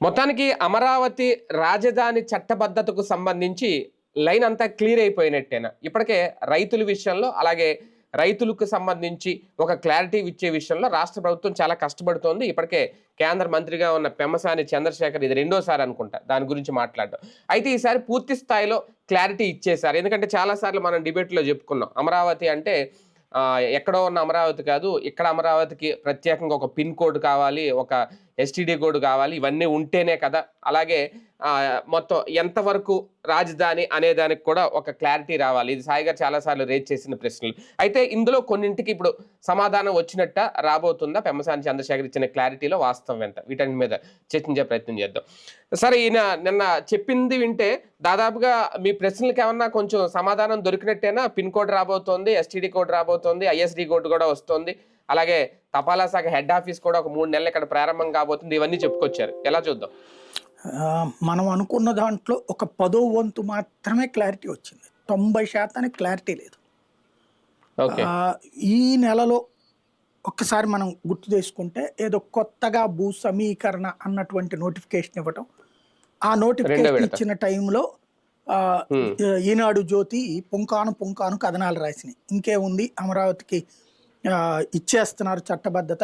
మొత్తానికి అమరావతి రాజధాని చట్టబద్ధతకు సంబంధించి లైన్ అంతా క్లియర్ అయిపోయినట్టేనా? ఇప్పటికే రైతుల విషయంలో అలాగే రైతులకు సంబంధించి ఒక క్లారిటీ ఇచ్చే విషయంలో రాష్ట్ర ప్రభుత్వం చాలా కష్టపడుతోంది. ఇప్పటికే కేంద్ర మంత్రిగా ఉన్న పెమ్మసాని చంద్రశేఖర్ ఇది రెండోసారి అనుకుంటా దాని గురించి మాట్లాడడం. అయితే ఈసారి పూర్తి స్థాయిలో క్లారిటీ ఇచ్చేశారు. ఎందుకంటే చాలాసార్లు మనం డిబేట్లో చెప్పుకున్నాం, అమరావతి అంటే ఎక్కడో ఉన్న అమరావతి కాదు, ఇక్కడ అమరావతికి ప్రత్యేకంగా ఒక పిన్ కోడ్ కావాలి, ఒక ఎస్టీడీ కోడ్ కావాలి, ఇవన్నీ ఉంటేనే కదా. అలాగే మొత్తం ఎంతవరకు రాజధాని అనే దానికి కూడా ఒక క్లారిటీ రావాలి. ఇది సాయి గారు చాలాసార్లు రేజ్ చేసిన ప్రశ్నలు. అయితే ఇందులో కొన్నింటికి ఇప్పుడు సమాధానం వచ్చినట్ట రాబోతుందా? పెమ్మసాని చంద్రశేఖర్ ఇచ్చిన క్లారిటీలో వాస్తవం ఎంత? వీటన్నిటి మీద చర్చించే ప్రయత్నం చేద్దాం. సరే, ఈయన నిన్న చెప్పింది వింటే దాదాపుగా మీ ప్రశ్నలకు ఏమన్నా కొంచెం సమాధానం దొరికినట్టేనా? పిన్ కోడ్ రాబోతోంది, ఎస్టీడీ కోడ్ రాబోతోంది, ఐఎస్డి కోడ్ కూడా వస్తుంది, అలాగే తపాలా శాఖ హెడ్ ఆఫీస్ కూడా ఒక 3 నెలలు ఇక్కడ ప్రారంభం కాబోతుంది, ఇవన్నీ చెప్పుకొచ్చారు. ఎలా చూద్దాం? మనం అనుకున్న దాంట్లో ఒక 10వ వంతు మాత్రమే క్లారిటీ వచ్చింది. 90% క్లారిటీ లేదు. ఈ నెలలో ఒక్కసారి మనం గుర్తు చేసుకుంటే ఏదో కొత్తగా భూ సమీకరణ అన్నటువంటి నోటిఫికేషన్ ఇవ్వటం, ఆ నోటిఫికేషన్ ఇచ్చిన టైంలో ఈనాడు జ్యోతి పుంకాను కథనాలు రాసినాయి. ఇంకేముంది, అమరావతికి ఇచ్చేస్తున్నారు చట్టబద్ధత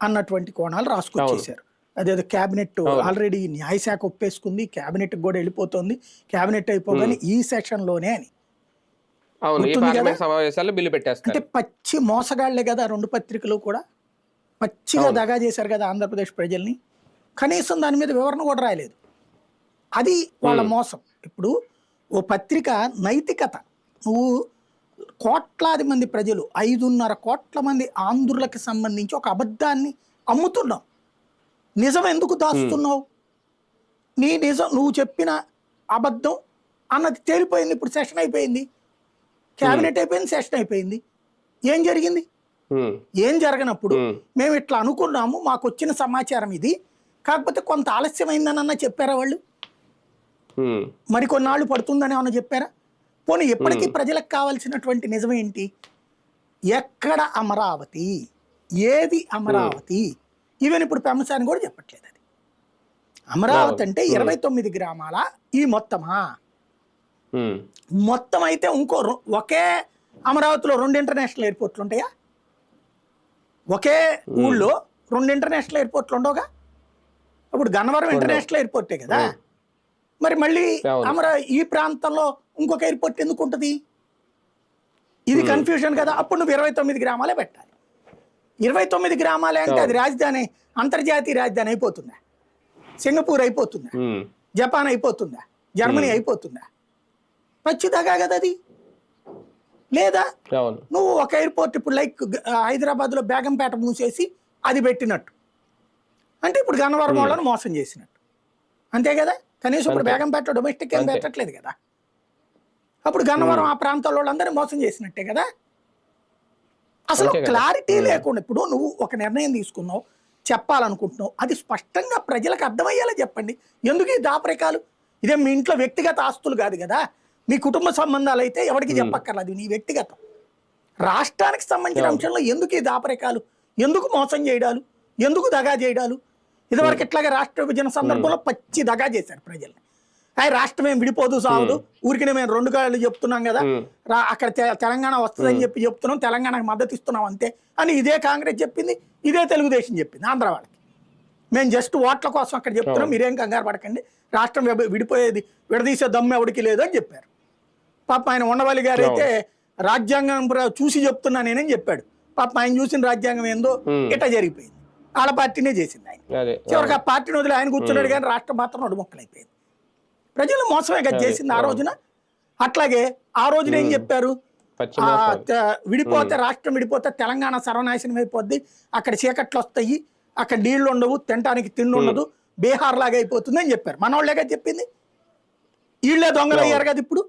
అన్నటువంటి కోణాలు రాసుకొచ్చేసారు. అదేదో క్యాబినెట్ ఆల్రెడీ న్యాయశాఖ ఒప్పేసుకుంది, క్యాబినెట్ కూడా వెళ్ళిపోతుంది, క్యాబినెట్ అయిపోగానే ఈ సెషన్ లోనే అని అంటే పచ్చి మోసగాళ్లే కదా 2 పత్రికలు కూడా. పచ్చిగా దగా చేశారు కదా ఆంధ్రప్రదేశ్ ప్రజల్ని. కనీసం దాని మీద వివరణ కూడా రాయలేదు. అది వాళ్ళ మోసం. ఇప్పుడు ఓ పత్రిక నైతికత, నువ్వు కోట్లాది మంది ప్రజలు, 5.5 కోట్ల మంది ఆంధ్రులకు సంబంధించి ఒక అబద్ధాన్ని అమ్ముతున్నావు. నిజం ఎందుకు దాస్తున్నావు? నీ నిజం, నువ్వు చెప్పిన అబద్ధం అన్నది తేలిపోయింది. ఇప్పుడు సెషన్ అయిపోయింది, క్యాబినెట్ అయిపోయింది, సెషన్ అయిపోయింది. ఏం జరిగింది? ఏం జరగనప్పుడు మేము ఇట్లా అనుకున్నాము, మాకు వచ్చిన సమాచారం ఇది, కాకపోతే కొంత ఆలస్యమైందని చెప్పారా వాళ్ళు? మరి కొన్నాళ్ళు పడుతుందని ఏమన్నా చెప్పారా? పోనీ ఇప్పటికీ ప్రజలకు కావాల్సినటువంటి నిజం ఏంటి? ఎక్కడ అమరావతి, ఏది అమరావతి? ఈవెన్ ఇప్పుడు పెమ్మసాని కూడా చెప్పట్లేదు. అది అమరావతి అంటే 29 గ్రామాల ఈ మొత్తమా? మొత్తం అయితే ఒకే అమరావతిలో 2 ఇంటర్నేషనల్ ఎయిర్పోర్ట్లు ఉంటాయా? ఒకే ఊళ్ళో 2 ఇంటర్నేషనల్ ఎయిర్పోర్ట్లు ఉండవుగా. ఇప్పుడు గన్నవరం ఇంటర్నేషనల్ ఎయిర్పోర్టే కదా. మరి మళ్ళీ ఈ ప్రాంతంలో ఇంకొక ఎయిర్పోర్ట్ ఎందుకు ఉంటుంది? ఇది కన్ఫ్యూజన్ కదా. అప్పుడు నువ్వు 29 గ్రామాలే పెట్టాలి. 29 గ్రామాలే అంటే అది రాజధాని, అంతర్జాతీయ రాజధాని అయిపోతుందా? సింగపూర్ అయిపోతుందా? జపాన్ అయిపోతుందా? జర్మనీ అయిపోతుందా? పచ్చిదగా కదా అది. లేదా నువ్వు ఒక ఎయిర్పోర్ట్ ఇప్పుడు లైక్ హైదరాబాద్లో బేగంపేట మూసేసి అది పెట్టినట్టు అంటే ఇప్పుడు గన్నవరం వాళ్ళని మోసం చేసినట్టు అంతే కదా. కనీసం ఇప్పుడు బేగంపేటలో డొమెస్టిక్ ఏం పెట్టట్లేదు కదా. అప్పుడు గన్నవరం ఆ ప్రాంతాల్లో వాళ్ళందరినీ మోసం చేసినట్టే కదా. అసలు క్లారిటీ లేకుండా ఇప్పుడు నువ్వు ఒక నిర్ణయం తీసుకున్నావు, చెప్పాలనుకుంటున్నావు, అది స్పష్టంగా ప్రజలకు అర్థమయ్యేలా చెప్పండి. ఎందుకు ఈ దాపరికాలు? ఇదే మీ ఇంట్లో వ్యక్తిగత ఆస్తులు కాదు కదా, మీ కుటుంబ సంబంధాలు అయితే ఎవరికి చెప్పక్కర్లేదు, నీ వ్యక్తిగతం. రాష్ట్రానికి సంబంధించిన అంశంలో ఎందుకు ఈ దాపరికాలు? ఎందుకు మోసం చేయడాలు? ఎందుకు దగా చేయడాలు? ఇదివరకు ఇట్లాగే రాష్ట్ర విభజన సందర్భంలో పచ్చి దగా చేశారు ప్రజల్ని. రాష్ట్రం ఏం విడిపోదు సాగుదు, ఊరికి మేము 2 కాళ్ళు చెప్తున్నాం కదా, అక్కడ తెలంగాణ వస్తుందని చెప్తున్నాం, తెలంగాణకు మద్దతు ఇస్తున్నాం అంతే అని ఇదే కాంగ్రెస్ చెప్పింది, ఇదే తెలుగుదేశం చెప్పింది ఆంధ్ర వాళ్ళకి. మేము జస్ట్ ఓట్ల కోసం అక్కడ చెప్తున్నాం, మీరేం కంగారు పడకండి, రాష్ట్రం విడిపోయేది, విడదీసే దమ్ము ఎవరికి లేదు అని చెప్పారు. పాప ఆయన ఉండవల్లి గారు అయితే రాజ్యాంగం చూసి చెప్తున్నా నేనేం చెప్పాడు. పాప ఆయన చూసిన రాజ్యాంగం ఏందో ఇట్లా జరిగిపోయింది. వాళ్ళ పార్టీనే చేసింది ఆయన. చివరికి ఆ పార్టీని వదిలి ఆయన కూర్చున్నాడు కానీ రాష్ట్రం మాత్రం నడుముక్కలైపోయింది. ప్రజలు మోసమే కదా చేసింది ఆ రోజున. అట్లాగే ఆ రోజున ఏం చెప్పారు, విడిపోతే రాష్ట్రం విడిపోతే తెలంగాణ సర్వనాశనం అయిపోద్ది, అక్కడ చీకట్లు వస్తాయి, అక్కడ నీళ్లు ఉండవు, తినడానికి తిండి ఉండదు, బీహార్ లాగా అయిపోతుంది అని చెప్పారు. మనోళ్ళేగా చెప్పింది. వీళ్ళే దొంగలు అయ్యారు కదా. ఇప్పుడు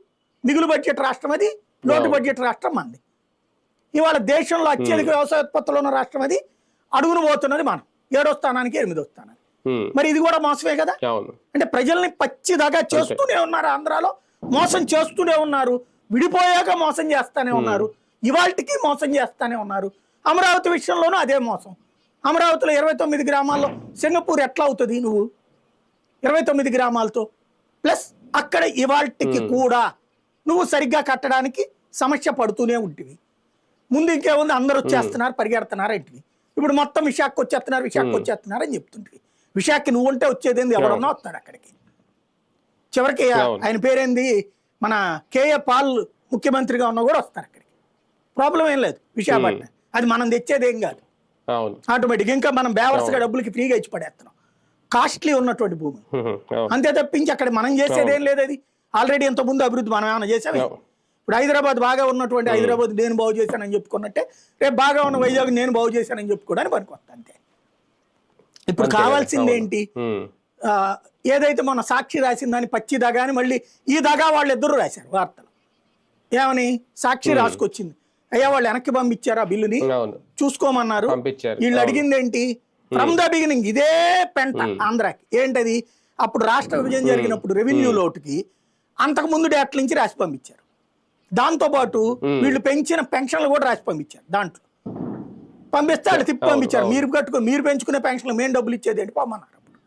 మిగులు బడ్జెట్ రాష్ట్రం అది, లోటు బడ్జెట్ రాష్ట్రం మంది. ఇవాళ దేశంలో అత్యధిక వ్యవసాయ ఉత్పత్తులు ఉన్న రాష్ట్రం అది, అడుగును పోతున్నది మనం 7వ స్థానానికి 8వ స్థానానికి. మరి ఇది కూడా మోసమే కదా. అంటే ప్రజల్ని పచ్చిదాగా చేస్తూనే ఉన్నారు, ఆంధ్రాలో మోసం చేస్తూనే ఉన్నారు, విడిపోయాక మోసం చేస్తానే ఉన్నారు, ఇవాళకి మోసం చేస్తానే ఉన్నారు. అమరావతి విషయంలోనూ అదే మోసం. అమరావతిలో 29 గ్రామాల్లో సింగపూర్ ఎట్లా అవుతుంది? నువ్వు 29 గ్రామాలతో. ప్లస్ అక్కడ ఇవాళకి కూడా నువ్వు సరిగ్గా కట్టడానికి సమస్య పడుతూనే ఉంటుంది. ముందు ఇంకేముంది, అందరూ వచ్చేస్తున్నారు, పరిగెడుతున్నారు ఏంటివి. ఇప్పుడు మొత్తం విశాఖకు వచ్చేస్తున్నారు అని చెప్తుంటివి. విశాఖకి నువ్వు ఉంటే వచ్చేదేంది, ఎవరన్నా వస్తాడు అక్కడికి. చివరికి ఆయన పేరేంది, మన కేఏ పాల్ ముఖ్యమంత్రిగా ఉన్నా కూడా వస్తారు అక్కడికి. ప్రాబ్లం ఏం లేదు విశాఖపట్నం. అది మనం తెచ్చేదేం కాదు, ఆటోమేటిక్. ఇంకా మనం బేవర్స్గా డబ్బులకి ఫ్రీగా ఇచ్చి పడేస్తున్నాం, కాస్ట్లీ ఉన్నటువంటి భూమి. అంతే తప్పించి అక్కడ మనం చేసేదేం లేదు. అది ఆల్రెడీ ఇంత ముందు అభివృద్ధి మనం ఏమైనా చేసాము. ఇప్పుడు హైదరాబాద్ బాగా ఉన్నటువంటి హైదరాబాద్ నేను బాగు చేశానని చెప్పుకున్నట్టే రేపు బాగా ఉన్న వైజాగ్ నేను బాగు చేశానని చెప్పుకోవడానికి పనికొస్తా అంతే. ఇప్పుడు కావాల్సింది ఏంటి, ఏదైతే మన సాక్షి రాసిందని పచ్చి దగా అని మళ్ళీ ఈ దగా వాళ్ళు ఇద్దరు రాశారు వార్తలు. ఏమని సాక్షి రాసుకొచ్చింది, అయ్యా వాళ్ళు వెనక్కి పంపించారు ఆ బిల్లుని చూసుకోమన్నారు. వీళ్ళు అడిగింది ఏంటి, ఫ్రమ్ ద బిగినింగ్ ఇదే పెంట ఆంధ్రాకి. ఏంటది, అప్పుడు రాష్ట్ర విభజన జరిగినప్పుడు రెవెన్యూ లోటుకి అంతకుముందు డేట్ల నుంచి రాసి పంపించారు. దాంతోపాటు వీళ్ళు పెంచిన పెన్షన్లు కూడా రాసి పంపించారు. దాంట్లో పంపిస్తే వాళ్ళు తిప్పి పంపించారు, మీరు పెంచుకునే పెన్షన్లు మేము డబ్బులు ఇచ్చేది ఏంటి పొమ్మన్నారు. అప్పుడు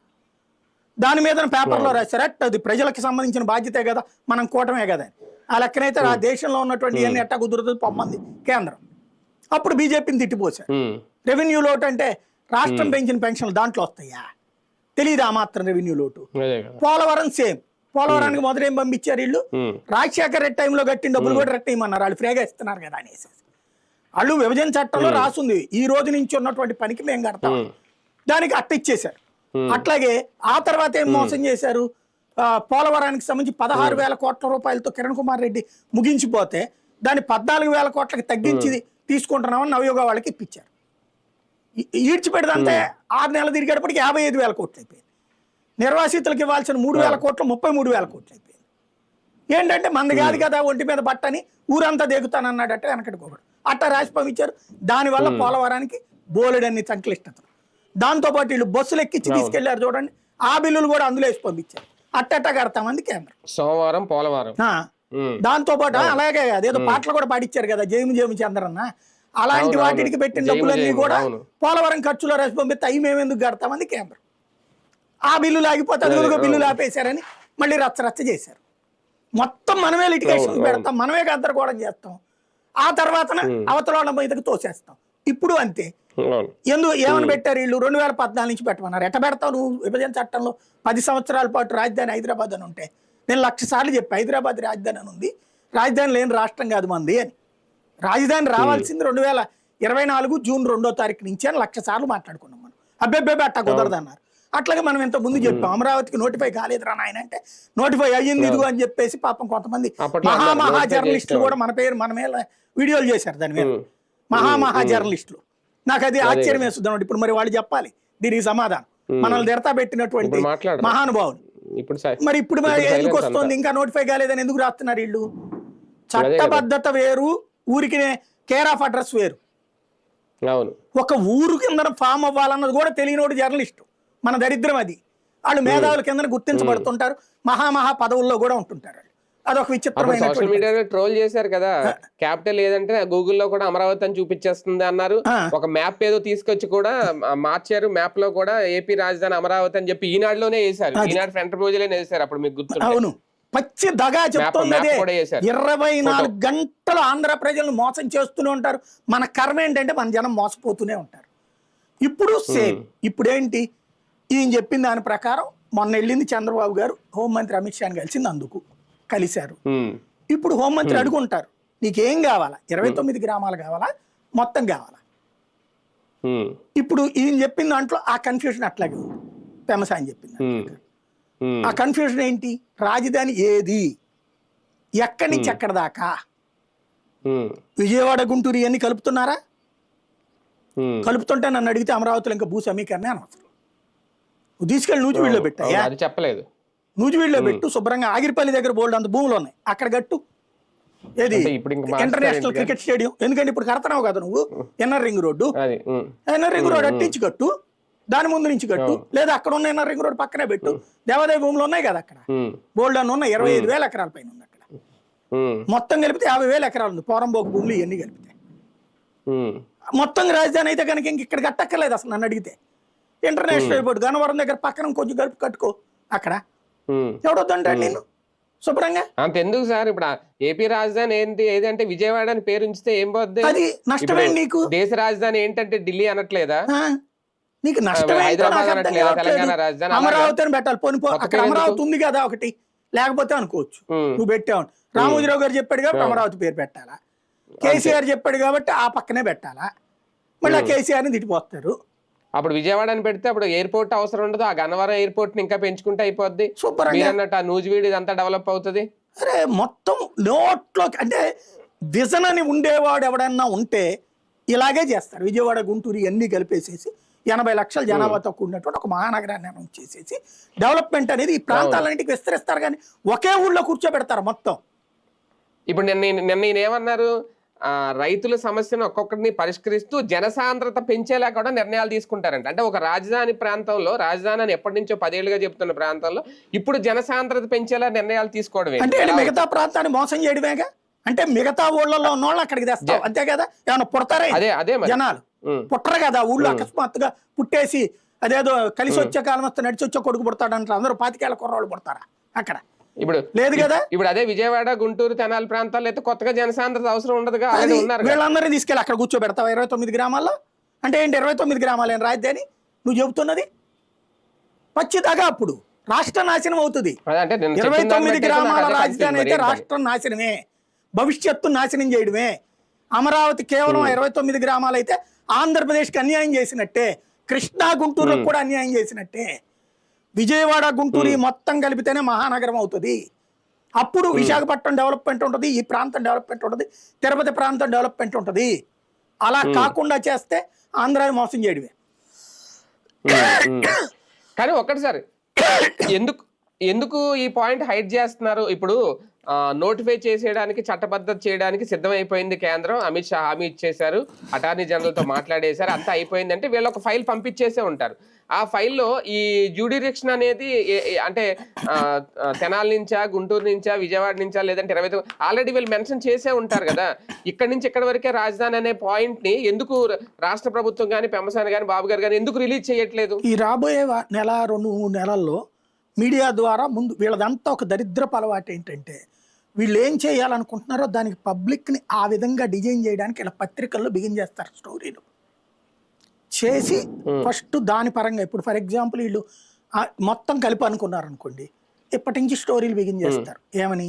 దాని మీద పేపర్లో రాశారు, అది ప్రజలకు సంబంధించిన బాధ్యతే కదా, మనం కూటమే కదా. ఆ లెక్కనైతే ఆ దేశంలో ఉన్నటువంటి ఇవన్నీ ఎట్టా కుదురుతుంది పొమ్మంది కేంద్రం. అప్పుడు బీజేపీని తిట్టిపోశారు. రెవెన్యూ లోటు అంటే రాష్ట్రం పెంచిన పెన్షన్లు దాంట్లో వస్తాయా, తెలియదు ఆ మాత్రం రెవెన్యూ లోటు. పోలవరం సేమ్, పోలవరానికి మొదటేం పంపించారు వీళ్ళు, రాజశేఖర రెడ్డి టైంలో కట్టిన డబ్బులు కూడా రెట్టేయమన్నారు, వాళ్ళు ఫ్రీగా ఇస్తున్నారు కదా అనేసి. వాళ్ళు విభజన చట్టంలో రాసుంది ఈ రోజు నుంచి ఉన్నటువంటి పనికి మేము కడతాం, దానికి అట్ట ఇచ్చేశారు. అట్లాగే ఆ తర్వాత ఏం మోసం చేశారు, పోలవరానికి సంబంధించి 16,000 కోట్ల రూపాయలతో కిరణ్ కుమార్ రెడ్డి ముగించిపోతే దాన్ని 14,000 కోట్లకి తగ్గించి తీసుకుంటున్నామని నవయోగ వాళ్ళకి ఇప్పించారు. ఈడ్చిపెడదంటే 6 నెలలు తిరిగేటప్పటికి 55,000 కోట్లు అయిపోయింది. నిర్వాసితులకు ఇవ్వాల్సిన 3,000 కోట్లు 33,000 కోట్లు అయిపోయింది. ఏంటంటే మంది కాదు కదా ఒంటి మీద బట్టని ఊరంతా దిగుతానన్నాడట వెనకటికోడు అట్ట రాసి పంపించారు. దానివల్ల పోలవరానికి బోలెడన్ని సంక్లిష్టతలు. దాంతోపాటు వీళ్ళు బస్సులు ఎక్కించి తీసుకెళ్లారు చూడండి, ఆ బిల్లులు కూడా అందులో వేసి పంపించారు. అట్టట్ట కడతామంది కేంద్రం. సోమవారం పోలవరం. దాంతో పాటు అలాగే అదేదో పాటలు కూడా పాడిచ్చారు కదా జేమి చంద్రన్న, అలాంటి వాటికి పెట్టిన డబ్బులన్నీ కూడా పోలవరం ఖర్చులో రాసి పంపిస్తే అవి మేము ఎందుకు కడతామంది కేంద్రం. ఆ బిల్లులు ఆగిపోతే అదుగురుగా బిల్లులు ఆపేశారని మళ్ళీ రచ్చ చేశారు. మొత్తం మనమే లిటిగేషన్ పెడతాం, మనమే గందరగోళం చేస్తాం, ఆ తర్వాత అవతల వాళ్ళ మీదకి తోసేస్తాం. ఇప్పుడు అంతే. ఏమని పెట్టారు వీళ్ళు, 2014 నుంచి పెట్టమన్నారు. ఎట్ట పెడతావు నువ్వు, విభజన చట్టంలో 10 సంవత్సరాల పాటు రాజధాని హైదరాబాద్ అని ఉంటే నేను 1,00,000 సార్లు చెప్పి హైదరాబాద్ రాజధాని అని ఉంది, రాజధాని లేని రాష్ట్రం కాదు మంది అని. రాజధాని రావాల్సింది 2024 జూన్ 2వ తారీఖు నుంచి అని 1,00,000 సార్లు మాట్లాడుకున్నాం మనం. అబ్బెబ్బే అట్ట కుదరదు అన్నారు. అట్లాగే మనం ఇంత ముందు చెప్పాం అమరావతికి నోటిఫై కాలేదురా నాయన అంటే నోటిఫై అయ్యింది ఇదిగో అని చెప్పేసి పాపం కొంతమంది మహా జర్నలిస్టులు కూడా మన మీద వీడియోలు చేశారు దాని మీద. మహా జర్నలిస్టులు నాకు అది ఆశ్చర్యం వేస్తుంది. ఇప్పుడు మరి వాళ్ళు చెప్పాలి దీనికి సమాధానం. మనల్ని దెడతా పెట్టినటువంటి మహానుభావులు మరి ఇప్పుడు ఎందుకు వస్తుంది, ఇంకా నోటిఫై కాలేదని ఎందుకు రాస్తున్నారు వీళ్ళు? చట్టబద్ధత వేరు, ఊరికి కేర్ ఆఫ్ అడ్రస్ వేరు. ఒక ఊరు కింద ఫామ్ అవ్వాలన్నది కూడా తెలియనోడు జర్నలిస్టు. మన దరిద్రం అది. వాళ్ళు మేధావుల కింద గుర్తించబడుతుంటారు, మహా పదవుల్లో కూడా ఉంటుంటారు. అదొక విచిత్రమైన. సోషల్ మీడియాలో ట్రోల్ చేశారు కదా, క్యాపిటల్ ఏదంటే గూగుల్లో కూడా అమరావతి అని చూపించేస్తుంది అన్నారు. ఒక మ్యాప్ ఏదో తీసుకొచ్చి కూడా మార్చారు, మ్యాప్ లో కూడా ఏపీ రాజధాని అమరావతి అని చెప్పి ఈనాడులోనే వేశారు. ఈనాడు ఫ్రంట్ పేజీలోనే వేశారు. అప్పుడు మీకు గుర్తు. అవును, పచ్చి దగా చెప్తుంది. 24 గంటలు ఆంధ్ర ప్రజలను మోసం చేస్తూనే ఉంటారు. మన కర్మ ఏంటంటే మన జనం మోసపోతూనే ఉంటారు. ఇప్పుడు సేమ్. ఇప్పుడేంటి, ఈయన చెప్పిన దాని ప్రకారం మొన్న వెళ్ళింది చంద్రబాబు గారు హోంమంత్రి అమిత్ షాని కలిశారు. ఇప్పుడు హోంమంత్రి అడుగుంటారు, నీకేం కావాలా, 29 గ్రామాలు కావాలా, మొత్తం కావాలా? ఇప్పుడు ఈయన చెప్పిన దాంట్లో ఆ కన్ఫ్యూజన్ అట్లాగే ఉంది. పెమసాని చెప్పింది ఆ కన్ఫ్యూజన్ ఏంటి, రాజధాని ఏది, ఎక్కడి నుంచి ఎక్కడి దాకా, విజయవాడ గుంటూరు ఇవన్నీ కలుపుతున్నారా? కలుపుతుంటే నన్ను అడిగితే అమరావతిలో ఇంకా భూ సమీకరణ అనవసరం. నువ్వు తీసుకెళ్ళి నూజివీడులో పెట్టాయా? చెప్పలేదు. నూజివీడులో పెట్టు, శుభ్రంగా ఆగిరిపల్లి దగ్గర బోల్డ్ అంత భూములు ఉన్నాయి, అక్కడ కట్టు. ఏది ఇంటర్నేషనల్ క్రికెట్ స్టేడియం, ఎందుకంటే ఇప్పుడు కడతావు కదా నువ్వు NR ring road, NR ring road అట్టించి కట్టు, దాని ముందు నుంచి కట్టు, లేదా అక్కడ ఉన్న ఎన్ఆర్ రింగ్ రోడ్ పక్కనే పెట్టు. దేవాదాయ భూములు ఉన్నాయి కదా అక్కడ, బోల్డ్ అని ఉన్నాయి, 25,000 ఎకరాల పైన ఉంది అక్కడ. మొత్తం కలిపితే 50,000 ఎకరాలు ఉంది, పోరంబోకు భూములు ఇవన్నీ కలిపితే. మొత్తం రాజధాని అయితే కనుక ఇంక ఇక్కడ కట్టక్కర్లేదు అసలు నన్ను అడిగితే. ఇంటర్నేషనల్ ఎయిర్పోర్ట్ గన్నవరం దగ్గర పక్కన కొంచెం కట్టుకో, అక్కడ ఉమ్. ఎవడొద్దంటాడు నేను శుభ్రంగా. అంతెందుకు సార్, ఇప్పుడు ఏపీ రాజధాని ఏంటి ఏదంటే విజయవాడ అని పేరు ఉంచితే ఏం పోద్ది? అది నష్టమే నీకు. దేశ రాజధాని ఏంటంటే ఢిల్లీ అనట్లేదా? ఆ, నీకు నష్టమే. హైదరాబాద్ అనట్లేదా? తెలంగాణ రాజధాని అమరావతి అని పెట్టాలి. పోనీ కొత్త అక్కడ పేరు అమరావతి ఉంది కదా ఒకటి, లేకపోతే అనుకోవచ్చు నువ్వు పెట్టావు. రామోజీరావు గారు చెప్పాడు కాబట్టి అమరావతి పేరు పెట్టాలా, కేసీఆర్ చెప్పాడు కాబట్టి ఆ పక్కనే పెట్టాలా, మళ్ళీ కేసీఆర్ ని తిట్టిపోతారు. అప్పుడు విజయవాడ అని పెడితే అప్పుడు ఎయిర్పోర్ట్ అవసరం ఉండదు, ఆ గన్నవరం ఎయిర్పోర్ట్ ని ఇంకా పెంచుకుంటే అయిపోద్ది. సూపర్ మీరు అన్నట్టు ఆ నూజివీడు ఇదంతా డెవలప్ అవుతుంది. అరే మొత్తం నోట్లో అంటే విజన్ అని ఉండేవాడు ఎవడన్నా ఉంటే ఇలాగే చేస్తారు. విజయవాడ గుంటూరు ఇవన్నీ కలిపేసేసి 80 లక్షల జనాభాతో కూడినటువంటి ఒక మహానగరాన్ని అనౌన్స్ చేసేసి డెవలప్మెంట్ అనేది ఈ ప్రాంతాలన్నింటికి విస్తరిస్తారు, కానీ ఒకే ఊళ్ళో కూర్చోబెడతారు మొత్తం. ఇప్పుడు నిన్న ఏమన్నారు, రైతుల సమస్యను ఒక్కొక్కటిని పరిష్కరిస్తూ జనసాంద్రత పెంచేలా కూడా నిర్ణయాలు తీసుకుంటారంట. అంటే ఒక రాజధాని ప్రాంతంలో, రాజధాని అని ఎప్పటి నుంచో 10 ఏళ్లుగా చెప్తున్న ప్రాంతంలో ఇప్పుడు జనసాంద్రత పెంచేలా నిర్ణయాలు తీసుకోవడం అంటే మిగతా ప్రాంతాన్ని మోసం చేయడమేగా. అంటే మిగతా ఊళ్ళలో ఉన్న వాళ్ళు అక్కడికి తెస్తావు అంతే కదా. ఏమన్నా పుడతారే అదే జనాలు? పుట్టరు కదా ఊళ్ళో. అకస్మాత్తుగా పుట్టేసి అదేదో కలిసి వచ్చే కాలం వస్తే నడిచి వచ్చే కొడుకు పుడతాడు అంటారు. అందరూ 25 ఏళ్ల కుర్రాళ్ళు పుడతారా అక్కడ? ఇప్పుడు లేదు కదా. ఇప్పుడు అదే విజయవాడ గుంటూరు తెనాలి ప్రాంతాల్లో అయితే కొత్తగా జనసాంద్రత అవసరం ఉండదుగా, ఉన్నారు. వీళ్ళందరినీ తీసుకెళ్ళి అక్కడ కూర్చోబెడతావు 29 గ్రామాల్లో. అంటే ఏంటి 29 గ్రామాలు ఏం రాజధాని నువ్వు చెబుతున్నది? పచ్చిదాగా అప్పుడు రాష్ట్ర నాశనం అవుతుంది. 29 గ్రామాల రాజధాని అయితే రాష్ట్రం నాశనమే, భవిష్యత్తు నాశనం చేయడమే. అమరావతి కేవలం 29 గ్రామాలు అయితే ఆంధ్రప్రదేశ్కి అన్యాయం చేసినట్టే, కృష్ణా గుంటూరులకు కూడా అన్యాయం చేసినట్టే. విజయవాడ గుంటూరు మొత్తం కలిపితేనే మహానగరం అవుతుంది. అప్పుడు విశాఖపట్నం డెవలప్మెంట్ ఉంటుంది, ఈ ప్రాంతం డెవలప్మెంట్ ఉంటుంది, తిరుపతి ప్రాంతం డెవలప్మెంట్ ఉంటుంది. అలా కాకుండా చేస్తే ఆంధ్రాని మోసం చేయడమే. కానీ ఒక్కటిసారి ఎందుకు ఈ పాయింట్ హైడ్ చేస్తున్నారు? ఇప్పుడు నోటిఫై చేసేయడానికి, చట్టబద్ధత చేయడానికి సిద్ధమైపోయింది కేంద్రం. అమిత్ షా హామీ ఇచ్చేశారు, అటార్నీ జనరల్ తో మాట్లాడేశారు, అంతా అయిపోయింది అంటే వీళ్ళు ఒక ఫైల్ పంపించేసే ఉంటారు. ఆ ఫైల్లో ఈ జ్యూడిరిక్షన్ అనేది అంటే తెనాలి నుంచా, గుంటూరు నుంచా, విజయవాడ నుంచా, లేదంటే 29 ఆల్రెడీ వీళ్ళు మెన్షన్ చేసే ఉంటారు కదా. ఇక్కడి నుంచి ఇక్కడి వరకే రాజధాని అనే పాయింట్ ని ఎందుకు రాష్ట్ర ప్రభుత్వం కానీ, పెమ్మసాని కానీ, బాబు గారు కానీ ఎందుకు రిలీజ్ చేయట్లేదు? ఈ రాబోయే నెల 2-3 నెలల్లో మీడియా ద్వారా ముందు వీళ్ళదంతా ఒక దరిద్రపు అలవాటు ఏంటంటే, వీళ్ళు ఏం చేయాలనుకుంటున్నారో దానికి పబ్లిక్ని ఆ విధంగా డిజైన్ చేయడానికి ఇలా పత్రికల్లో బిగిన్ చేస్తారు స్టోరీలు చేసి. ఫస్ట్ దాని పరంగా ఇప్పుడు ఫర్ ఎగ్జాంపుల్ వీళ్ళు మొత్తం కలిపి అనుకున్నారు అనుకోండి, ఇప్పటి నుంచి స్టోరీలు బిగిన్ చేస్తారు. ఏమని?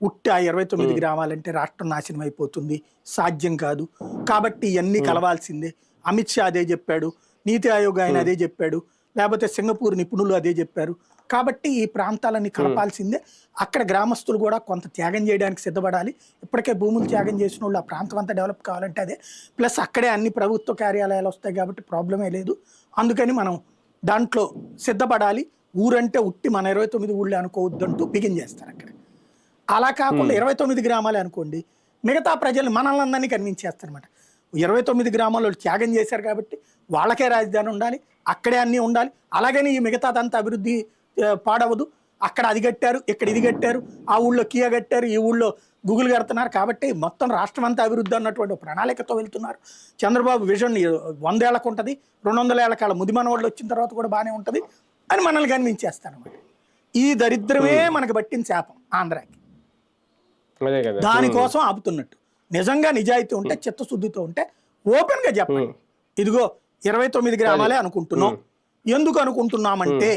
ఉట్టి ఆ 29 గ్రామాలంటే రాష్ట్రం నాశనం అయిపోతుంది, సాధ్యం కాదు, కాబట్టి ఇవన్నీ కలవాల్సిందే. అమిత్ షా అదే చెప్పాడు, నీతి ఆయోగ్ ఆయన అదే చెప్పాడు, లేకపోతే సింగపూర్ నిపుణులు అదే చెప్పారు, కాబట్టి ఈ ప్రాంతాలన్నీ కలపాల్సిందే. అక్కడ గ్రామస్తులు కూడా కొంత త్యాగం చేయడానికి సిద్ధపడాలి. ఇప్పటికే భూములు త్యాగం చేసిన వాళ్ళు ఆ ప్రాంతం అంతా డెవలప్ కావాలంటే అదే. ప్లస్ అక్కడే అన్ని ప్రభుత్వ కార్యాలయాలు వస్తాయి కాబట్టి ప్రాబ్లమే లేదు. అందుకని మనం దాంట్లో సిద్ధపడాలి. ఊరంటే ఉట్టి మన 29 ఊళ్ళే అనుకోవద్దంటూ బిగిన్ చేస్తారు అక్కడ. అలా కాకుండా 29 గ్రామాలే అనుకోండి, మిగతా ప్రజలు మనల్ని అందరినీ కన్విన్స్ అనమాట. 29 గ్రామాల్లో త్యాగం చేశారు కాబట్టి వాళ్ళకే రాజధాని ఉండాలి, అక్కడే అన్నీ ఉండాలి. అలాగని ఈ మిగతాదంతా అభివృద్ధి పాడవదు. అక్కడ అది కట్టారు, ఇక్కడ ఇది కట్టారు, ఆ ఊళ్ళో కియా కట్టారు, ఈ ఊళ్ళో గూగుల్ కడుతున్నారు, కాబట్టి మొత్తం రాష్ట్రం అంతా అభివృద్ధి అన్నటువంటి ప్రణాళికతో వెళ్తున్నారు. చంద్రబాబు విజన్ 100 ఏళ్ళకు ఉంటుంది, 200 ఏళ్ల కాలం ముదిమన వాళ్ళు వచ్చిన తర్వాత కూడా బాగానే ఉంటుంది అని మనల్ని కనిపించేస్తారన్నమాట. ఈ దరిద్రమే మనకు పట్టిన శాపం ఆంధ్రాకి. దానికోసం ఆపుతున్నట్టు. నిజంగా నిజాయితీ ఉంటే, చిత్తశుద్ధితో ఉంటే ఓపెన్ గా చెప్పండి, ఇదిగో 29 గ్రామాలే అనుకుంటున్నాం, ఎందుకు అనుకుంటున్నామంటే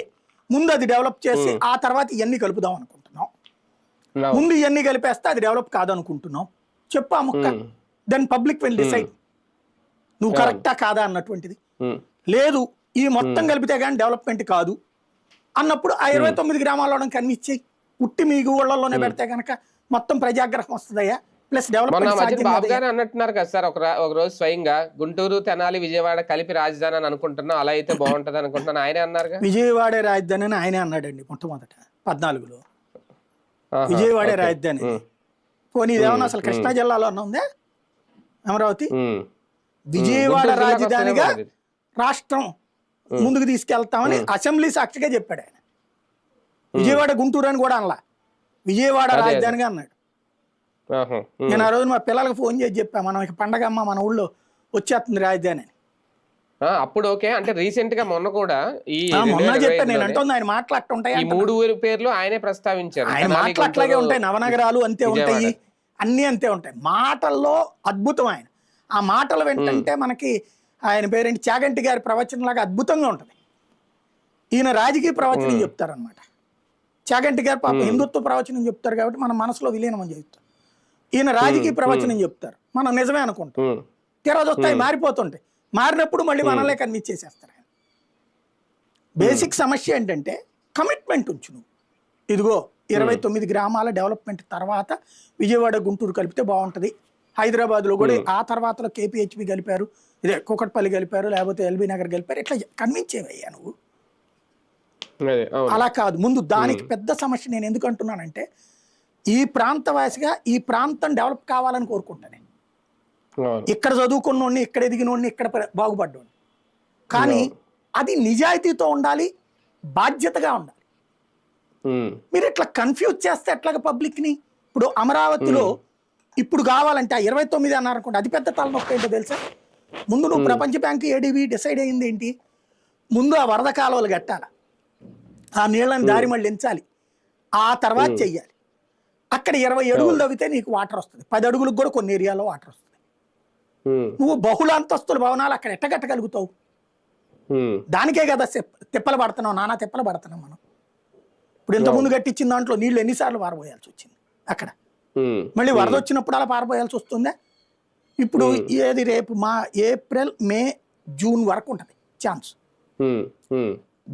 ముందు అది డెవలప్ చేసి ఆ తర్వాత ఇవన్నీ కలుపుదాం అనుకుంటున్నాం, ముందు ఇవన్నీ కలిపేస్తే అది డెవలప్ కాదనుకుంటున్నాం చెప్పు ఆ ముక్క. దెన్ పబ్లిక్ విల్ డిసైడ్ నువ్వు కరెక్టా కాదా అన్నటువంటిది. లేదు ఈ మొత్తం కలిపితే కానీ డెవలప్మెంట్ కాదు అన్నప్పుడు ఆ 29 గ్రామాల్లో కన్విన్స్ ఉట్టి మీ ఊళ్ళలోనే పెడితే కనుక మొత్తం ప్రజాగ్రహం వస్తుందయ్యా. ప్లస్ డెవలప్మెంట్ బాబు గారు అన్నట్టున్నారు కదా సార్, ఒక రోజు స్వయంగా గుంటూరు, తెనాలి, విజయవాడ కలిపి రాజధాని అని అనుకుంటున్నా, అలా అయితే బాగుంటది అనుకుంటున్నాను ఆయనే అన్నారు. విజయవాడే రాజధాని అని ఆయనే అన్నాడండి మొట్టమొదట 14లో. విజయవాడే రాజధాని. పోనీ ఇదేమన్నా అసలు కృష్ణా జిల్లాలో అన్న ఉందే అమరావతి? విజయవాడ రాజధానిగా రాష్ట్రం ముందుకు తీసుకెళ్తామని అసెంబ్లీ సాక్షిగా చెప్పాడు ఆయన. విజయవాడ గుంటూరు అని కూడా అనలా, విజయవాడ రాజధానిగా అన్నాడు. నేను ఆ రోజు మా పిల్లలకు ఫోన్ చేసి చెప్పా, మనం ఇక పండగ అమ్మ మన ఊళ్ళో వచ్చేస్తుంది రాజధాని అని. అప్పుడు ఓకే. అంటే రీసెంట్ గా మొన్న కూడా ఈ మొన్న చెప్పాను నేను 2025లోనే అంటుంది ఆయన మాటలు అట్ట ఉంటాయి ఈ 3 పేర్లు ఆయనే ప్రస్తావించారు. ఆయన తెనాలి, మాటలు అట్లాగే గుంటూరు, ఉంటాయి, నవనగరాలు అంతే విజయవాడ. ఉంటాయి, అన్నీ అంతే ఉంటాయి. మాటల్లో అద్భుతం ఆయన. ఆ మాటలు వెంటంటే మనకి ఆయన పేరేంటి చాగంటి గారి ప్రవచనంలాగా అద్భుతంగా ఉంటుంది. ఈయన రాజకీయ ప్రవచనం చెప్తారనమాట. చాగంటి గారు పాప హిందుత్వ ప్రవచనం చెప్తారు కాబట్టి మన మనసులో విలీనం అని చెప్తారు. ఈయన రాజకీయ ప్రవచనం చెప్తారు, మనం నిజమే అనుకుంటాం. తీరా వస్తాయి మారిపోతుంటాయి. మారినప్పుడు మళ్ళీ మనలే కన్విచ్చేసేస్తారు. ఆయన బేసిక్ సమస్య ఏంటంటే కమిట్మెంట్ ఉంచు నువ్వు. ఇదిగో 29 గ్రామాల డెవలప్మెంట్ తర్వాత విజయవాడ గుంటూరు కలిపితే బాగుంటుంది. హైదరాబాద్లో కూడా ఆ తర్వాతలో కేపీహెచ్బి కలిపారు, ఇదే కూకట్పల్లి కలిపారు, లేకపోతే ఎల్బీ నగర్ కలిపారు. ఇట్లా కన్విన్చేవయ్యా నువ్వు. అలా కాదు. ముందు దానికి పెద్ద సమస్య నేను ఎందుకు అంటున్నానంటే ఈ ప్రాంతవాసిగా ఈ ప్రాంతం డెవలప్ కావాలని కోరుకుంటాను. ఇక్కడ చదువుకున్నోడిని, ఇక్కడ ఎదిగినోడిని, ఇక్కడ బాగుపడ్డోడిని. కానీ అది నిజాయితీతో ఉండాలి, బాధ్యతగా ఉండాలి. మీరు ఇట్లా కన్ఫ్యూజ్ చేస్తే ఎట్లాగ పబ్లిక్ని. ఇప్పుడు అమరావతిలో ఇప్పుడు కావాలంటే ఆ 29 అన్నారు అనుకోండి, అది పెద్ద తలనొప్పి ఏంటో తెలుసా? ముందు నువ్వు ప్రపంచ బ్యాంకు ఏడీబీ డిసైడ్ అయింది ఏంటి? ముందు ఆ వరద కాలువలు కట్టాలి, ఆ నీళ్ళని దారి మళ్ళించాలి, ఆ తర్వాత చెయ్యాలి. అక్కడ 20 అడుగులు తవ్వితే నీకు వాటర్ వస్తుంది, 10 అడుగులకు కూడా కొన్ని ఏరియాలో వాటర్ వస్తుంది. నువ్వు బహుళ అంతస్తుల భవనాలు అక్కడ ఎట్టగట్టగలుగుతావు? దానికే కదా తిప్పలు పడుతున్నావు, నానా తిప్పలు పడుతున్నాం మనం. ఇప్పుడు ఇంతకుముందు కట్టించిన దాంట్లో నీళ్లు ఎన్నిసార్లు పారబోయాల్సి వచ్చింది అక్కడ. మళ్ళీ వరద వచ్చినప్పుడు అలా పారబోయాల్సి వస్తుందా? ఇప్పుడు ఏది రేపు ఏప్రిల్ మే జూన్ వరకు ఉంటుంది ఛాన్స్.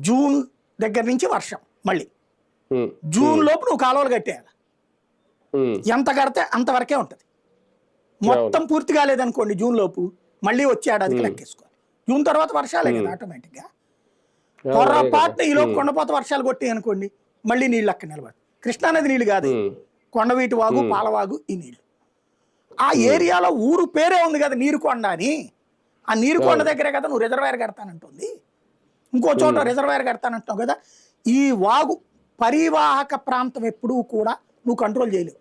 జూన్ దగ్గర నుంచి వర్షం, మళ్ళీ జూన్ లోపు నువ్వు కాలువలు కట్టేయాలి. ఎంత కడితే అంతవరకే ఉంటుంది. మొత్తం పూర్తి కాలేదనుకోండి జూన్ లోపు, మళ్ళీ వచ్చే ఏడాదికి లెక్కేసుకోవాలి. జూన్ తర్వాత వర్షాలే కదా ఆటోమేటిక్గా. పొరపాటున ఈ లోపు కొండపోత వర్షాలు కొట్టాయి అనుకోండి, మళ్ళీ నీళ్ళు అక్కడ నిలబడి. కృష్ణానది నీళ్ళు కాదు, కొండవీటి వాగు, పాలవాగు, ఈ నీళ్లు. ఆ ఏరియాలో ఊరు పేరే ఉంది కదా నీరుకొండ అని. ఆ నీరుకొండ దగ్గరే కదా నువ్వు రిజర్వాయర్ కడతానంటుంది. ఇంకో చోట రిజర్వాయర్ కడతానంటున్నావు కదా. ఈ వాగు పరివాహక ప్రాంతం ఎప్పుడూ కూడా నువ్వు కంట్రోల్ చేయలేవు.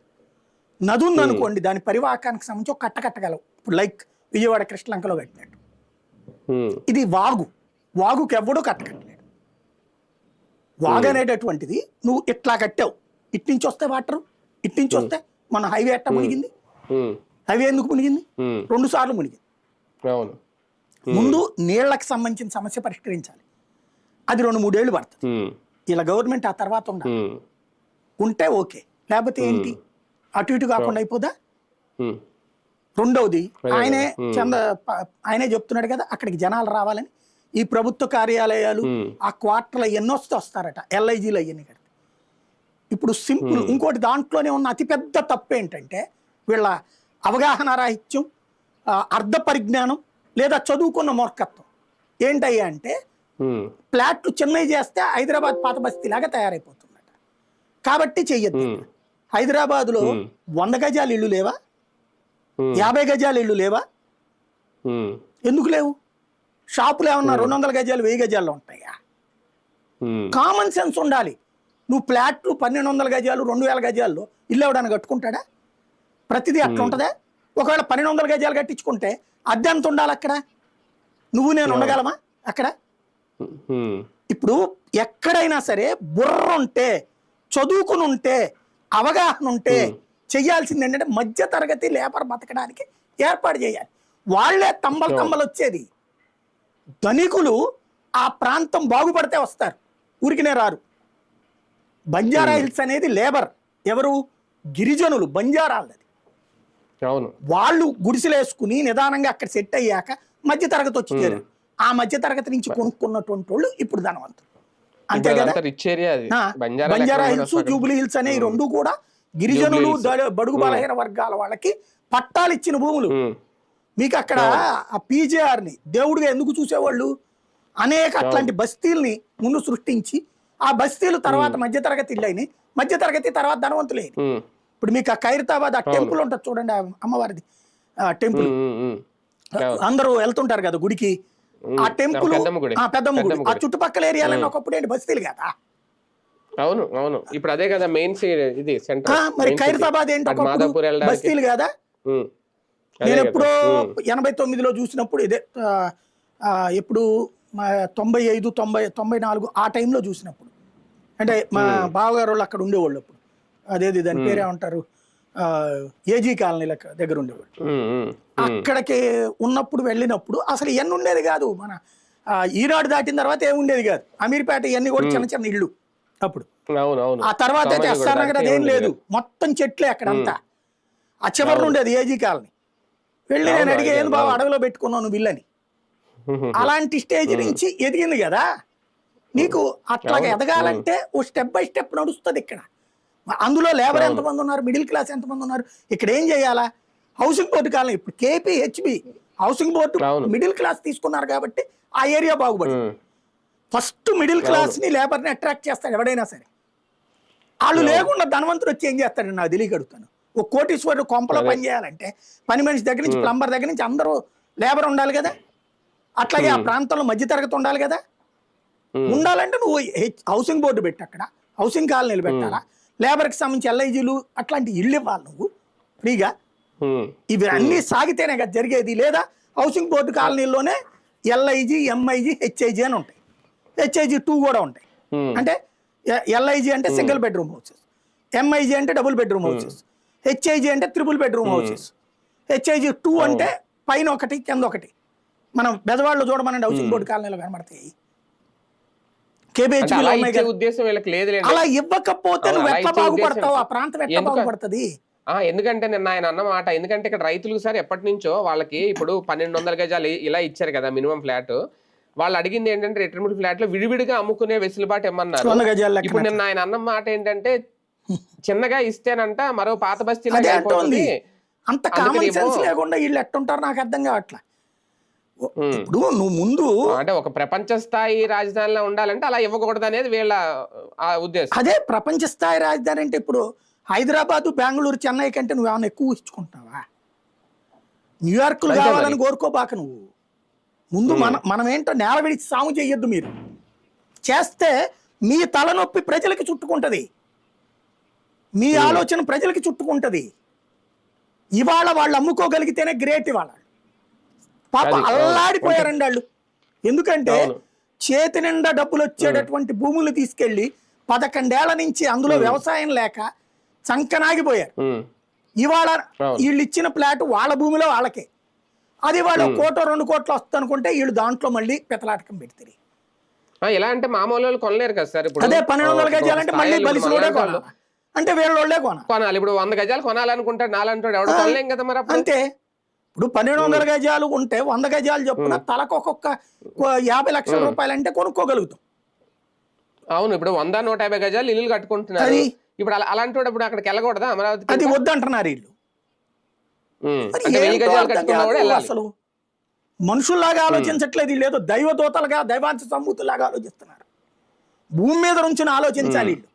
నది ఉందనుకోండి, దాని పరివాహకానికి సంబంధించి ఒక కట్టగలవు. ఇప్పుడు లైక్ విజయవాడ కృష్ణలంకలో కట్టినట్టు. ఇది వాగు, వాగుకి ఎవడూ కట్టలేడు. వాగు అనేటటువంటిది నువ్వు ఇట్లా కట్టావు, ఇటు నుంచి వస్తే వాటర్, ఇటు నుంచి వస్తే మన హైవే ఎట్ట మునిగింది. హైవే ఎందుకు మునిగింది? 2 సార్లు మునిగింది. ముందు నీళ్లకు సంబంధించిన సమస్య పరిష్కరించాలి, అది 2-3 ఏళ్ళు పడుతుంది. ఇలా గవర్నమెంట్ ఆ తర్వాత ఉండాలి. ఉంటే ఓకే, లేకపోతే ఏంటి అటు ఇటు కాకుండా అయిపోదా? రెండవది ఆయనే చెప్తున్నాడు కదా అక్కడికి జనాలు రావాలని. ఈ ప్రభుత్వ కార్యాలయాలు ఆ క్వార్టర్లు ఎన్నో వస్తారట, ఎల్ఐజీలు అవన్నీ కడితే. ఇప్పుడు సింపుల్ ఇంకోటి దాంట్లోనే ఉన్న అతిపెద్ద తప్పు ఏంటంటే వీళ్ళ అవగాహన రాహిత్యం, అర్ధ పరిజ్ఞానం, లేదా చదువుకున్న మూర్ఖత్వం. ఏంటయ్యా అంటే ఫ్లాట్లు చెన్నై చేస్తే హైదరాబాద్ పాత బస్తీలాగా తయారైపోతుందట. కాబట్టి చెయ్యొద్దు. హైదరాబాద్లో 100 గజాలు ఇళ్ళు లేవా? 50 గజాలు ఇళ్ళు లేవా? ఎందుకు లేవు? షాపులు ఏమన్నా 200 గజాలు 1000 గజాల్లో ఉంటాయా? కామన్ సెన్స్ ఉండాలి. నువ్వు ఫ్లాట్లు 1200 గజాలు 2000 గజాల్లో ఇల్లు ఎవడన్నా కట్టుకుంటాడా? ప్రతిదీ అట్లా ఉంటుందా? ఒకవేళ 1200 గజాలు కట్టించుకుంటే అద్దె ఎంత ఉండాలి అక్కడ? నువ్వు నేను ఉండగలమా అక్కడ? ఇప్పుడు ఎక్కడైనా సరే బుర్ర ఉంటే, చదువుకుని ఉంటే, అవగాహన ఉంటే చెయ్యాల్సింది ఏంటంటే మధ్య తరగతి లేబర్ బతకడానికి ఏర్పాటు చేయాలి. వాళ్లే తంబలు వచ్చేది. ధనికులు ఆ ప్రాంతం బాగుపడితే వస్తారు, ఊరికినే రారు. బంజారా హిల్స్ అనేది లేబర్ ఎవరు? గిరిజనులు, బంజారాలది. వాళ్ళు గుడిసెలేసుకుని నిదానంగా అక్కడ సెట్ అయ్యాక మధ్య తరగతి వచ్చి చేరారు. ఆ మధ్య తరగతి నుంచి కొనుక్కున్నటువంటి వాళ్ళు ఇప్పుడు ధనవంతులు. అంతే కదా. బంజారా హిల్స్, జూబ్లీ హిల్స్ అనే 2 కూడా గిరిజనులు, బడుగు బలహీన వర్గాల వాళ్ళకి పట్టాలు ఇచ్చిన భూములు. మీకు అక్కడ ఆ పీజేఆర్ని దేవుడిగా ఎందుకు చూసేవాళ్ళు? అనేక అట్లాంటి బస్తీల్ని ముందు సృష్టించి ఆ బస్తీలు తర్వాత మధ్యతరగతి ఇళ్ళు అయినాయి, మధ్యతరగతి తర్వాత ధనవంతులే. ఇప్పుడు మీకు ఆ ఖైరతాబాద్ ఆ టెంపుల్ ఉంటుంది చూడండి, అమ్మవారిది టెంపుల్, అందరూ వెళ్తుంటారు కదా గుడికి. ఆ టెంపుల్ పెద్దమ్మ గుడి, ఆ చుట్టుపక్కల ఏరియాలన్నీ ఒకప్పుడు ఏంటి బస్తీలు కదా. అవును అవును, ఇప్పుడు అదే కదా మెయిన్ ఇది సెంటర్. మరి ఖైరతాబాద్ ఏంటి బస్తీలు కదా. నేను ఎప్పుడో 89లో చూసినప్పుడు ఇదే ఎప్పుడు మా 95, 90, 94 ఆ టైంలో చూసినప్పుడు, అంటే మా బావగారు వాళ్ళు అక్కడ ఉండేవాళ్ళు అప్పుడు. అదేది దాని పేరేమంటారు, ఏజీ కాలనీ దగ్గర ఉండేవాళ్ళు. అక్కడికి ఉన్నప్పుడు వెళ్ళినప్పుడు అసలు ఇవన్నీ ఉండేది కాదు. మన ఈనాడు దాటిన తర్వాత ఏమి ఉండేది కాదు. అమీర్పేట ఇవన్నీ కూడా చిన్న చిన్న ఇళ్ళు అప్పుడు. ఆ తర్వాత అయితే ఎస్ఆర్ నగర్ అదేం లేదు, మొత్తం చెట్లే అక్కడంతా. ఆ చివరిలో ఉండేది ఏజీ కాలనీ. వెళ్ళి నేను అడిగే, ఏంది బాబు అడవిలో పెట్టుకున్నాను నువ్వు ఇల్లని. అలాంటి స్టేజ్ నుంచి ఎదిగింది కదా. నీకు అట్లాగా ఎదగాలంటే ఓ స్టెప్ బై స్టెప్ నడుస్తుంది ఇక్కడ. అందులో లేబర్ ఎంతమంది ఉన్నారు, మిడిల్ క్లాస్ ఎంతమంది ఉన్నారు, ఇక్కడ ఏం చేయాలా? హౌసింగ్ బోర్డు కాలం ఇప్పుడు KPHB housing board middle class తీసుకున్నారు కాబట్టి ఆ ఏరియా బాగుపడింది. ఫస్ట్ మిడిల్ క్లాస్ ని లేబర్ ని అట్రాక్ట్ చేస్తాడు ఎవడైనా సరే. వాళ్ళు లేకుండా ధనవంతుడు వచ్చి ఏం చేస్తాడని నాకు తెలియగడుగుతాను. ఒక కోటీశ్వరుడు కొంపలో పని చేయాలంటే పని మనిషి దగ్గర నుంచి ప్లంబర్ దగ్గర నుంచి అందరూ లేబర్ ఉండాలి కదా. అట్లాగే ఆ ప్రాంతంలో మధ్యతరగతి ఉండాలి కదా. ఉండాలంటే నువ్వు హౌసింగ్ బోర్డు పెట్టి అక్కడ హౌసింగ్ కాలనీలు పెట్టాలా, లేబర్కి సంబంధించి LIGలు అట్లాంటి ఇళ్ళు ఇవ్వాలి నువ్వు ఫ్రీగా. ఇవి అన్నీ సాగితేనే కదా జరిగేది. లేదా హౌసింగ్ బోర్డు కాలనీలోనే LIG, MIG, HIG అని ఉంటాయి. HIG 2 కూడా ఉంటాయి. అంటే LIG అంటే సింగిల్ బెడ్రూమ్ హౌసెస్, MIG అంటే డబుల్ బెడ్రూమ్ హౌసెస్, HIG అంటే ట్రిపుల్ బెడ్రూమ్ హౌసెస్. HIG 2 అంటే పైన ఒకటి కింద ఒకటి. మనం బెజవాడలో చూడమనండి హౌసింగ్ బోర్డు కాలనీలో కనబడతాయి. అలా ఇవ్వకపోతే నువ్వు ఎట్లా బాగుపడతావు, ఆ ప్రాంతం ఎట్లా బాగుపడుతుంది? ఎందుకంటే నిన్న ఆయన అన్నమాట, ఎందుకంటే ఇక్కడ రైతులకు సార్ ఎప్పటి నుంచో వాళ్ళకి ఇప్పుడు 1200 గజాలు ఇలా ఇచ్చారు కదా మినిమం ఫ్లాట్. వాళ్ళు అడిగింది ఏంటంటే రిటర్న్మెంట్ ఫ్లాట్ లో విడివిడిగా అమ్ముకునే వెసులుబాటు ఇమ్మన్నారు. ఇప్పుడు నిన్న ఆయన అన్న మాట ఏంటంటే చిన్నగా ఇస్తేనంట మరో పాత బస్తీలో అంత కామన్ సెన్స్ లేకుండా వీళ్ళు ఎట్టుంటారు నాకు అర్థం కావట్లా. ఇప్పుడు నువ్వు ముందు అంటే ఒక ప్రపంచ స్థాయి రాజధానిలో ఉండాలంటే అలా ఇవ్వకూడదు అనేది వీళ్ళ ఉద్దేశం. అదే ప్రపంచ స్థాయి రాజధాని అంటే ఇప్పుడు హైదరాబాద్, బెంగళూరు, చెన్నై కంటే నువ్వు ఏమైనా ఎక్కువ ఇచ్చుకుంటున్నావా? న్యూయార్క్లు కావాలని కోరుకోబాక నువ్వు. ముందు మనం ఏంటో నేల విడిచి సాము చెయ్యొద్దు. మీరు చేస్తే మీ తలనొప్పి ప్రజలకి చుట్టుకుంటది, మీ ఆలోచన ప్రజలకి చుట్టుకుంటది. ఇవాళ వాళ్ళు అమ్ముకోగలిగితేనే గ్రేట్. ఇవాళ పాప అల్లాడిపోయారండి వాళ్ళు. ఎందుకంటే చేతి నిండా డబ్బులు వచ్చేటటువంటి భూములు తీసుకెళ్లి 11 ఏళ్ల నుంచి అందులో వ్యవసాయం లేక చంకనాగిపోయారు. ఇవాళ వీళ్ళు ఇచ్చిన ప్లాట్ వాళ్ళ భూమిలో వాళ్ళకే. అది వాళ్ళు 1 కోటో 2 కోట్లు వస్తుంది అనుకుంటే వీళ్ళు దాంట్లో మళ్ళీ పెతలాటకం పెడతారు. ఎలా అంటే మామూలు వాళ్ళు కొనలేరు కదా సార్. ఇప్పుడు అదే 1200 గజాలంటే మళ్ళీ బలిసిలోడే కొనాలి అంటే వీళ్ళోళ్లే కొనాలి. ఇప్పుడు 100 గజాలు కొనాలనుకుంటాడు, నాలంటాడు ఎవడు కొనలేం కదా మరి. అంతే. ఇప్పుడు 1200 గజాలు ఉంటే 100 గజాలు చొప్పున తలకు ఒక్కొక్క 50 లక్షల రూపాయలు అంటే కొనుక్కోగలుగుతాం. అవును, ఇప్పుడు 100, 150 గజాలు ఇల్లు కట్టుకుంటున్నారు. ఇప్పుడు అలాంటి ఇప్పుడు అక్కడికి వెళ్ళకూడదా అమరావతి? అది వద్దంటున్నారు వీళ్ళు. అసలు మనుషుల్లాగా ఆలోచించట్లేదు వీళ్ళు, ఏదో దైవదూతలుగా దైవాంశ సంభూతులాగా ఆలోచిస్తున్నారు. భూమి మీద నుంచి ఆలోచించాలి వీళ్ళు.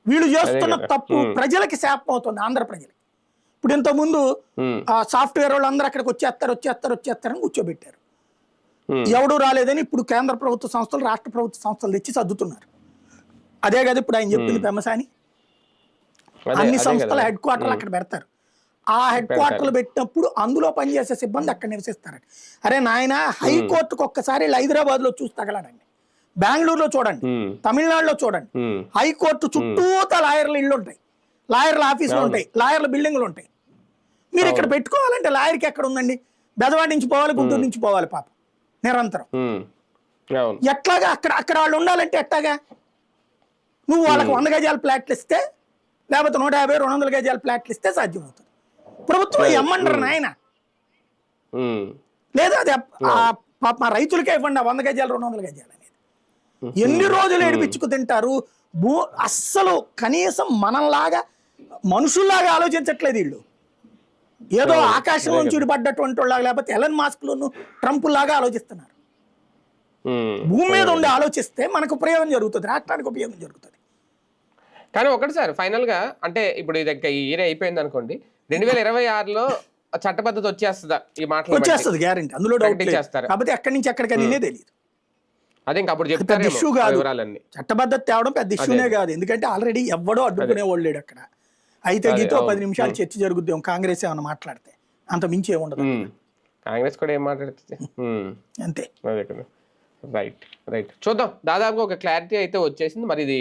వీళ్ళు చేస్తున్న తప్పు ప్రజలకి శాపం అవుతుంది, ఆంధ్ర ప్రజలకి. ఇప్పుడు ఇంతకుముందు సాఫ్ట్వేర్ వాళ్ళు అందరూ అక్కడికి వచ్చేస్తారని కూర్చోబెట్టారు. ఎవడు రాలేదని ఇప్పుడు కేంద్ర ప్రభుత్వ సంస్థలు, రాష్ట్ర ప్రభుత్వ సంస్థలు తెచ్చి సర్దుతున్నారు. అదే కదా ఇప్పుడు ఆయన చెప్పింది పెమ్మసాని. అన్ని సంస్థల హెడ్ క్వార్టర్లు అక్కడ పెడతారు. ఆ హెడ్ క్వార్టర్లు పెట్టినప్పుడు అందులో పనిచేసే సిబ్బంది అక్కడ నివసిస్తారండి. అరే నాయన, హైకోర్టుకు ఒక్కసారి హైదరాబాద్ లో చూసి తగలడండి, బెంగళూరులో చూడండి, తమిళనాడులో చూడండి. హైకోర్టు చుట్టూతా లాయర్ల ఇళ్ళు ఉంటాయి, లాయర్ల ఆఫీసులు ఉంటాయి, లాయర్ల బిల్డింగ్లు ఉంటాయి. మీరు ఇక్కడ పెట్టుకోవాలంటే లాయర్కి ఎక్కడ ఉందండి? బెదవాడి నుంచి పోవాలి, గుంటూరు నుంచి పోవాలి పాపం నిరంతరం. ఎట్లాగా అక్కడ వాళ్ళు ఉండాలంటే ఎట్లాగా? నువ్వు వాళ్ళకి 100 గజాల ప్లాట్లు ఇస్తే, లేకపోతే 150, 200 గజాల ప్లాట్లు ఇస్తే సాధ్యమవుతుంది. ప్రభుత్వం ఎమ్మంటారు నాయన, లేదా అది మా రైతులకే ఇవ్వండి 100 గజాలు 200 గజాలు అనేది. ఎన్ని రోజులు ఏడిపించుకు తింటారు? అస్సలు కనీసం మనలాగా మనుషుల్లాగా ఆలోచించట్లేదు వీళ్ళు. ఏదో ఆకాశం నుంచి విడిపడ్డటువంటి వాళ్ళగా, లేకపోతే ఎలన్ మాస్క్లను ట్రంప్ లాగా ఆలోచిస్తున్నారు. భూమి మీద ఉండి ఆలోచిస్తే మనకు ఉపయోగం జరుగుతుంది, రాష్ట్రానికి ఉపయోగం జరుగుతుంది. కానీ ఒకటి సార్ ఫైనల్ గా, అంటే ఇప్పుడు ఇది ఈ ఇయర్ అయిపోయింది అనుకోండి, 2026లో చట్టబద్ధత వచ్చేస్తుందా? ఈ మాటలు వచ్చేస్తుంది గ్యారెంటీ, అందులో డౌట్ చేస్తారు. కాకపోతే ఎక్కడి నుంచి ఎక్కడికనే తెలియదు. అదే ఇంకా అప్పుడు చెప్తారు ఇష్యూ కాదు, చట్టబద్ధత తేవడం పెద్ద ఇష్యూనే కాదు. ఎందుకంటే ఆల్రెడీ ఎవ్వడో అడ్డుకునే వాళ్ళు లేడు అక్కడ. అయితే గీతో 10 నిమిషాలు చర్చ జరుగుద్దాం, కాంగ్రెస్ ఏమన్నా మాట్లాడితే అంత మించి ఏముండదు. కాంగ్రెస్ కూడా ఏం మాట్లాడుతుంది. అంతే. అదే కదా. రైట్ చూద్దాం. దాదాపుగా ఒక క్లారిటీ అయితే వచ్చేసింది. మరి ఇది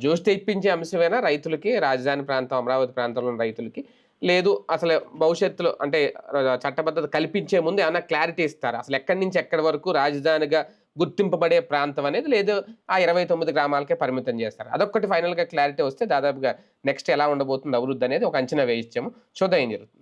జోష్ తెప్పించే అంశమేనా రైతులకి, రాజధాని ప్రాంతం అమరావతి ప్రాంతంలోని రైతులకి? లేదు అసలు భవిష్యత్తులో అంటే చట్టబద్ధత కల్పించే ముందు ఏమైనా క్లారిటీ ఇస్తారు, అసలు ఎక్కడి నుంచి ఎక్కడి వరకు రాజధానిగా గుర్తింపబడే ప్రాంతం అనేది, లేదు ఆ 29 గ్రామాలకే పరిమితం చేస్తారు? అదొక్కటి ఫైనల్గా క్లారిటీ వస్తే దాదాపుగా నెక్స్ట్ ఎలా ఉండబోతుంది అభివృద్ధి అనేది ఒక అంచనా వేయించాము. చూద్దాం ఏం జరుగుతుంది.